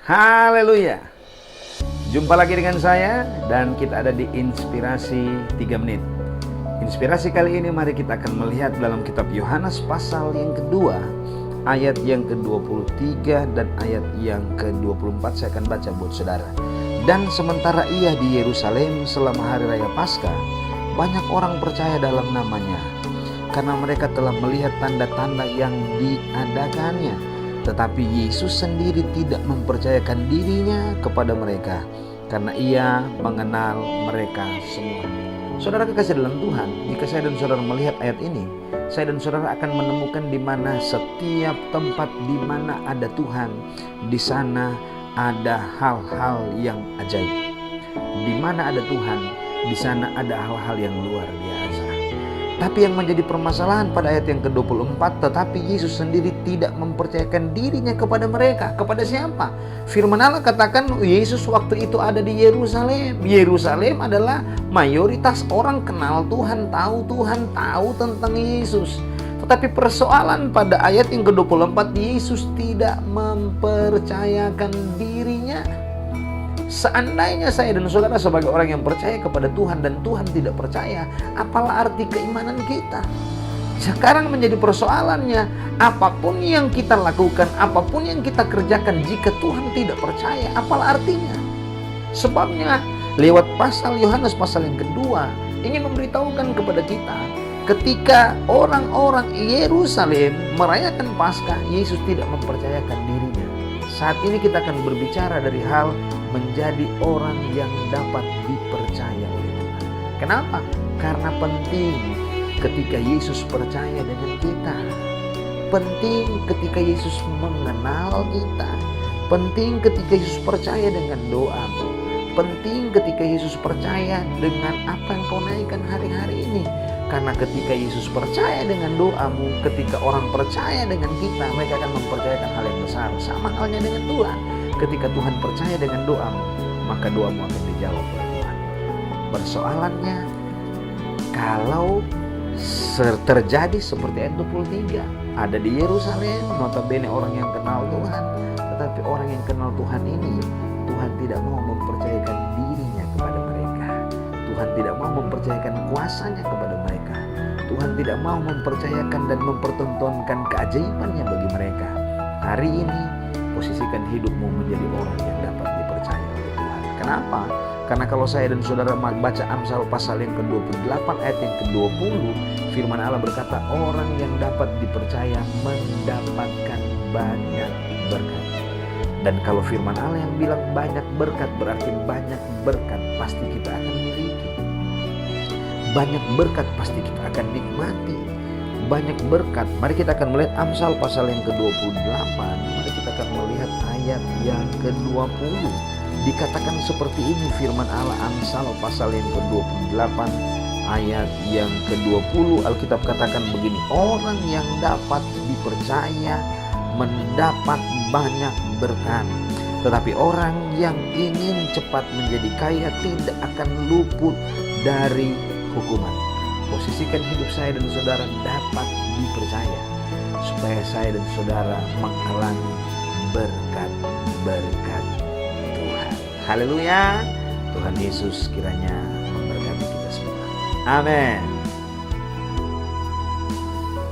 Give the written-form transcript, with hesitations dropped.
Haleluya. Jumpa lagi dengan saya dan kita ada di Inspirasi 3 Menit. Inspirasi kali ini mari kita akan melihat dalam kitab Yohanes pasal yang kedua, ayat yang ke-23 dan ayat yang ke-24. Saya akan baca buat saudara. Dan sementara ia di Yerusalem selama hari raya Paskah, banyak orang percaya dalam namanya, karena mereka telah melihat tanda-tanda yang diadakannya. Tetapi Yesus sendiri tidak mempercayakan dirinya kepada mereka, karena ia mengenal mereka semua. Saudara kekasih dalam Tuhan, jika saya dan saudara melihat ayat ini, saya dan saudara akan menemukan di mana setiap tempat di mana ada Tuhan, di sana ada hal-hal yang ajaib. Di mana ada Tuhan, di sana ada hal-hal yang luar biasa. Tapi yang menjadi permasalahan pada ayat yang ke-24, tetapi Yesus sendiri tidak mempercayakan dirinya kepada mereka. Kepada siapa? Firman Allah katakan Yesus waktu itu ada di Yerusalem. Yerusalem adalah mayoritas orang kenal Tuhan, tahu tentang Yesus. Tetapi persoalan pada ayat yang ke-24, Yesus tidak mempercayakan dirinya. Seandainya saya dan saudara sebagai orang yang percaya kepada Tuhan dan Tuhan tidak percaya, apalah arti keimanan kita? Sekarang menjadi persoalannya, apapun yang kita lakukan, apapun yang kita kerjakan, jika Tuhan tidak percaya, apalah artinya? Sebabnya lewat pasal Yohanes pasal yang kedua ingin memberitahukan kepada kita, ketika orang-orang Yerusalem merayakan Paskah, Yesus tidak mempercayakan dirinya. Saat ini kita akan berbicara dari hal menjadi orang yang dapat dipercaya oleh Tuhan. Kenapa? Karena penting ketika Yesus percaya dengan kita. Penting ketika Yesus mengenal kita. Penting ketika Yesus percaya dengan doamu. Penting ketika Yesus percaya dengan apa yang kau naikkan hari-hari ini. Karena ketika Yesus percaya dengan doamu, ketika orang percaya dengan kita, mereka akan mempercayakan hal yang besar. Sama halnya dengan Tuhan. Ketika Tuhan percaya dengan doamu, maka doamu akan dijawab oleh Tuhan. Persoalannya, kalau terjadi seperti ayat 23, ada di Yerusalem, notabene orang yang kenal Tuhan, tetapi orang yang kenal Tuhan ini, Tuhan tidak mau mempercayakan dirinya kepada mereka. Tuhan tidak mau mempercayakan kuasanya kepada mereka. Tuhan tidak mau mempercayakan dan mempertontonkan keajaibannya bagi mereka. Hari ini, posisikan hidupmu menjadi orang yang dapat dipercaya oleh Tuhan. Kenapa? Karena kalau saya dan saudara baca Amsal pasal yang ke-28 ayat yang ke-20, firman Allah berkata, orang yang dapat dipercaya mendapatkan banyak berkat. Dan kalau firman Allah yang bilang banyak berkat, berarti banyak berkat pasti kita akan miliki. Banyak berkat pasti kita akan nikmati. Banyak berkat. Mari kita akan melihat Amsal pasal yang ke-28. Mari kita akan melihat ayat yang ke-20. Dikatakan seperti ini firman Allah, Amsal pasal yang ke-28 ayat yang ke-20. Alkitab katakan begini, orang yang dapat dipercaya mendapat banyak berkat, tetapi orang yang ingin cepat menjadi kaya tidak akan luput dari hukuman. Posisikan hidup saya dan saudara dapat dipercaya, supaya saya dan saudara mengalami berkat-berkat Tuhan. Haleluya. Tuhan Yesus kiranya memberkati kita semua. Amin.